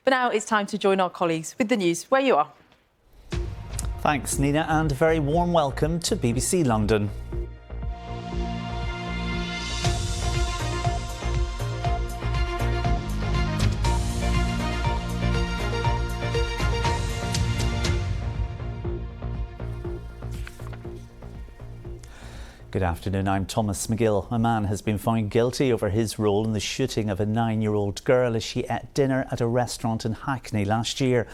But now it's time to join our colleagues with the news where you are. Thanks, Nina, and a very warm welcome to BBC London. Good afternoon, I'm Thomas Magill. A man has been found guilty over his role in the shooting of a 9-year-old girl as she ate dinner at a restaurant in Hackney last year.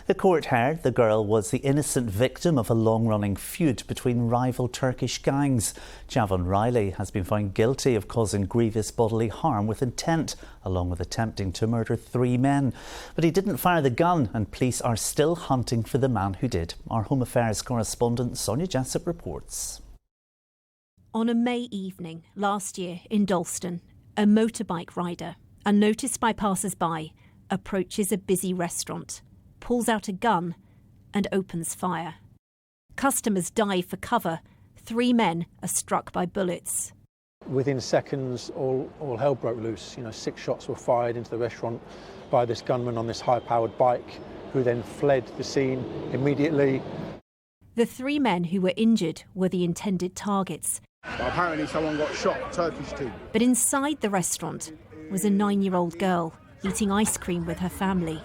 The court heard the girl was the innocent victim of a long-running feud between rival Turkish gangs. Javon Riley has been found guilty of causing grievous bodily harm with intent, along with attempting to murder 3 men. But he didn't fire the gun, and police are still hunting for the man who did. Our Home Affairs correspondent Sonia Jessup reports. On a May evening last year in Dalston, a motorbike rider, unnoticed by passers-by, approaches a busy restaurant, pulls out a gun and opens fire. Customers dive for cover. 3 men are struck by bullets. Within seconds, all hell broke loose. 6 shots were fired into the restaurant by this gunman on this high-powered bike, who then fled the scene immediately. The 3 men who were injured were the intended targets. Apparently someone got shot, Turkish team. But inside the restaurant was a 9-year-old girl eating ice cream with her family.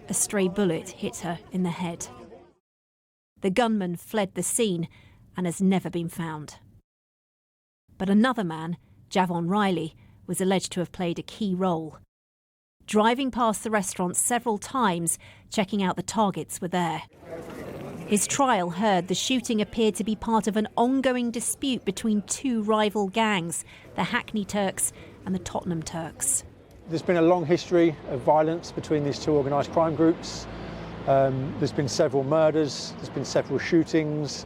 A stray bullet hit her in the head. The gunman fled the scene and has never been found. But another man, Javon Riley, was alleged to have played a key role. Driving past the restaurant several times, checking out the targets were there. His trial heard the shooting appeared to be part of an ongoing dispute between 2 rival gangs, the Hackney Turks and the Tottenham Turks. There's been a long history of violence between these 2 organised crime groups. There's been several murders, there's been several shootings.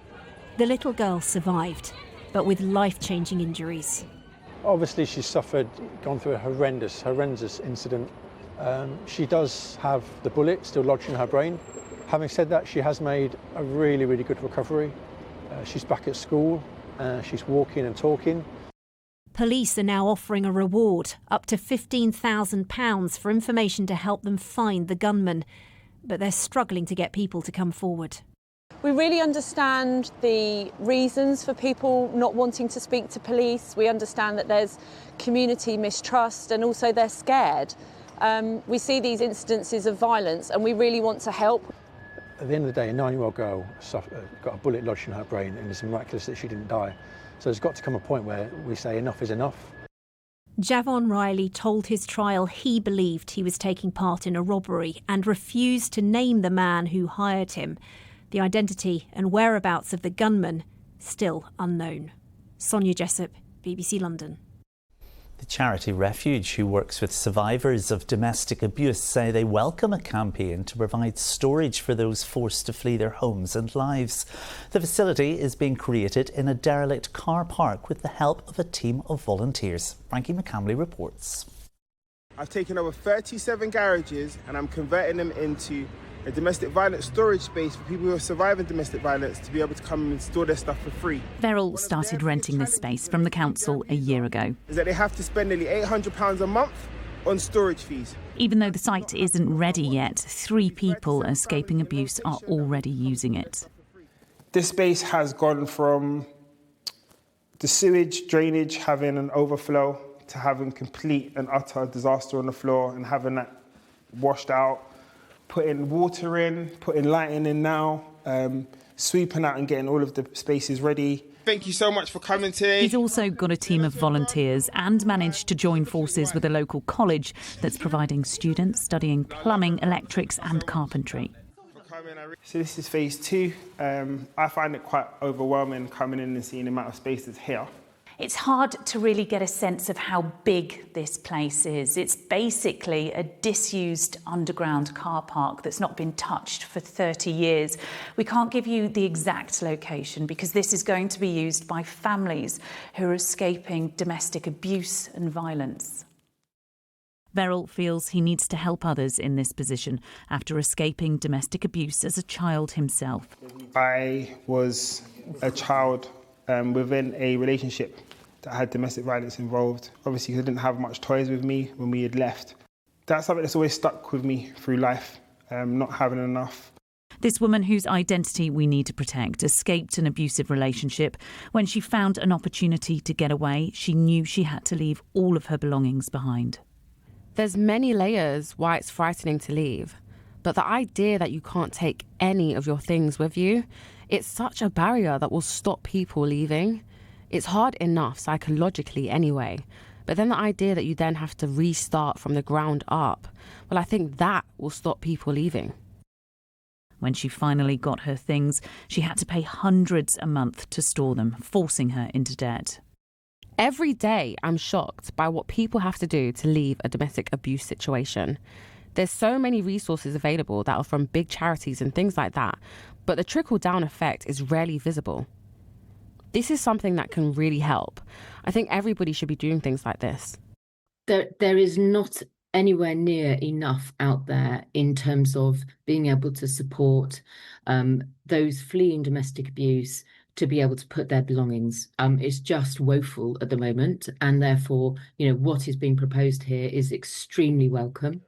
The little girl survived, but with life-changing injuries. Obviously she's gone through a horrendous incident. She does have the bullet still lodged in her brain. Having said that, she has made a really, really good recovery. She's back at school, she's walking and talking. Police are now offering a reward, up to £15,000 for information to help them find the gunman. But they're struggling to get people to come forward. We really understand the reasons for people not wanting to speak to police. We understand that there's community mistrust and also they're scared. We see these incidences of violence and we really want to help. At the end of the day, a 9-year-old girl got a bullet lodged in her brain, and it's miraculous that she didn't die. So there's got to come a point where we say enough is enough. Javon Riley told his trial he believed he was taking part in a robbery and refused to name the man who hired him. The identity and whereabouts of the gunman still unknown. Sonia Jessup, BBC London. The charity Refuge, who works with survivors of domestic abuse, say they welcome a campaign to provide storage for those forced to flee their homes and lives. The facility is being created in a derelict car park with the help of a team of volunteers. Frankie McCamley reports. I've taken over 37 garages and I'm converting them into a domestic violence storage space for people who are surviving domestic violence to be able to come and store their stuff for free. Beryl started renting this space from the council a year ago. Is that they have to spend nearly £800 a month on storage fees. Even though the site isn't ready yet, 3 people escaping abuse are already using it. This space has gone from the sewage drainage having an overflow to having complete and utter disaster on the floor and having that washed out. Putting water in, putting lighting in now, sweeping out and getting all of the spaces ready. Thank you so much for coming today. He's also got a team of volunteers and managed to join forces with a local college that's providing students studying plumbing, electrics and carpentry. So this is phase 2. I find it quite overwhelming coming in and seeing the amount of space that's here. It's hard to really get a sense of how big this place is. It's basically a disused underground car park that's not been touched for 30 years. We can't give you the exact location because this is going to be used by families who are escaping domestic abuse and violence. Beryl feels he needs to help others in this position after escaping domestic abuse as a child himself. I was a child within a relationship that had domestic violence involved. Obviously, I didn't have much toys with me when we had left. That's something that's always stuck with me through life, not having enough. This woman, whose identity we need to protect, escaped an abusive relationship. When she found an opportunity to get away, she knew she had to leave all of her belongings behind. There's many layers why it's frightening to leave. But the idea that you can't take any of your things with you, it's such a barrier that will stop people leaving. It's hard enough psychologically anyway. But then the idea that you then have to restart from the ground up, well, I think that will stop people leaving. When she finally got her things, she had to pay hundreds a month to store them, forcing her into debt. Every day I'm shocked by what people have to do to leave a domestic abuse situation. There's so many resources available that are from big charities and things like that, but the trickle-down effect is rarely visible. This is something that can really help. I think everybody should be doing things like this. There is not anywhere near enough out there in terms of being able to support those fleeing domestic abuse to be able to put their belongings. It's just woeful at the moment, and therefore, what is being proposed here is extremely welcome.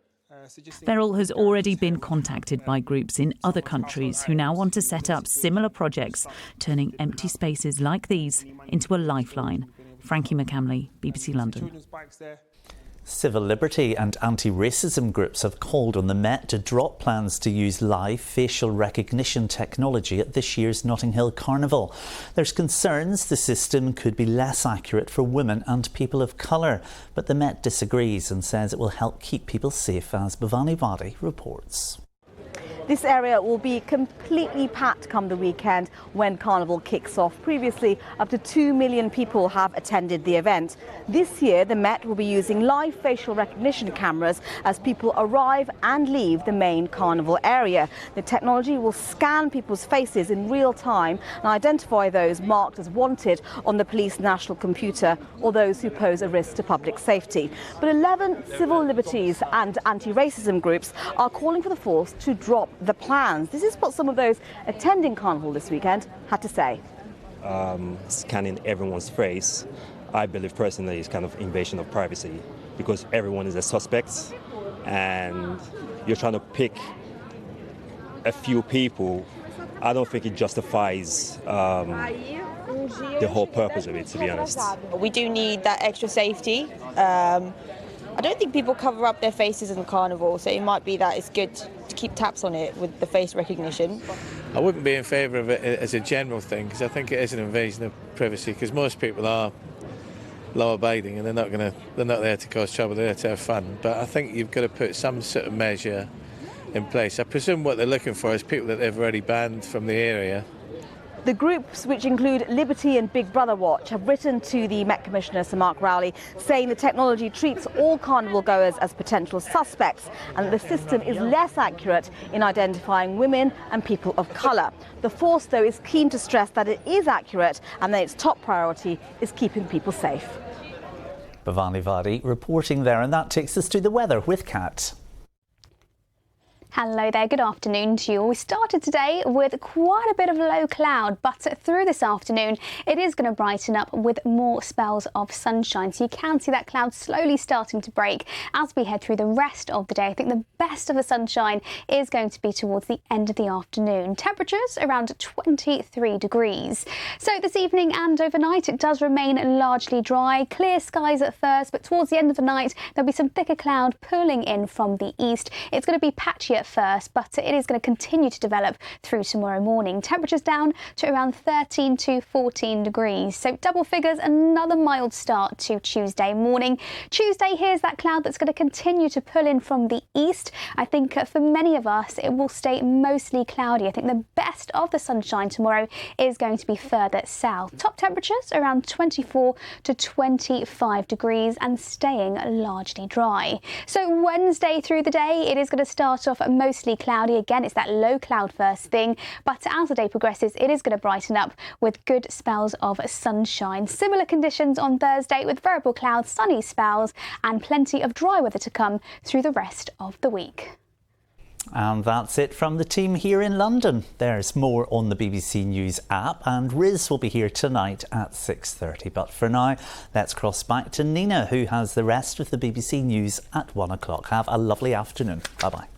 Beryl has already been contacted by groups in other countries who now want to set up similar projects, turning empty spaces like these into a lifeline. Frankie McCamley, BBC London. Civil liberty and anti-racism groups have called on the Met to drop plans to use live facial recognition technology at this year's Notting Hill Carnival. There's concerns the system could be less accurate for women and people of colour, but the Met disagrees and says it will help keep people safe, as Bhavani Vadi reports. This area will be completely packed come the weekend when Carnival kicks off. Previously, up to 2 million people have attended the event. This year, the Met will be using live facial recognition cameras as people arrive and leave the main Carnival area. The technology will scan people's faces in real time and identify those marked as wanted on the police national computer or those who pose a risk to public safety. But 11 civil liberties and anti-racism groups are calling for the force to drop the plans. This is what some of those attending Carnival this weekend had to say. Scanning everyone's face, I believe personally, is kind of invasion of privacy, because everyone is a suspect and you're trying to pick a few people. I don't think it justifies the whole purpose of it, to be honest. We do need that extra safety. I don't think people cover up their faces in the Carnival, so it might be that it's good to keep tabs on it with the face recognition. I wouldn't be in favour of it as a general thing, because I think it is an invasion of privacy, because most people are law-abiding and they're not there to cause trouble, they're there to have fun. But I think you've got to put some sort of measure in place. I presume what they're looking for is people that they've already banned from the area. The groups, which include Liberty and Big Brother Watch, have written to the Met Commissioner, Sir Mark Rowley, saying the technology treats all Carnival goers as potential suspects and that the system is less accurate in identifying women and people of colour. The force, though, is keen to stress that it is accurate and that its top priority is keeping people safe. Bhavani Vadi reporting there, and that takes us to the weather with Kat. Hello there, good afternoon to you. We started today with quite a bit of low cloud, but through this afternoon it is going to brighten up with more spells of sunshine. So you can see that cloud slowly starting to break as we head through the rest of the day. I think the best of the sunshine is going to be towards the end of the afternoon. Temperatures around 23 degrees. So this evening and overnight it does remain largely dry. Clear skies at first, but towards the end of the night there'll be some thicker cloud pulling in from the east. It's going to be patchy at first, but it is going to continue to develop through tomorrow morning. Temperatures down to around 13 to 14 degrees. So double figures, another mild start to Tuesday morning. Tuesday, here's that cloud that's going to continue to pull in from the east. I think for many of us, it will stay mostly cloudy. I think the best of the sunshine tomorrow is going to be further south. Top temperatures around 24 to 25 degrees and staying largely dry. So Wednesday through the day, it is going to start off mostly cloudy. Again, it's that low cloud first thing, but as the day progresses, it is going to brighten up with good spells of sunshine. Similar conditions on Thursday with variable clouds, sunny spells and plenty of dry weather to come through the rest of the week. And that's it from the team here in London. There's more on the BBC News app, and Riz will be here tonight at 6:30. But for now, let's cross back to Nina, who has the rest of the BBC News at 1 o'clock. Have a lovely afternoon. Bye-bye.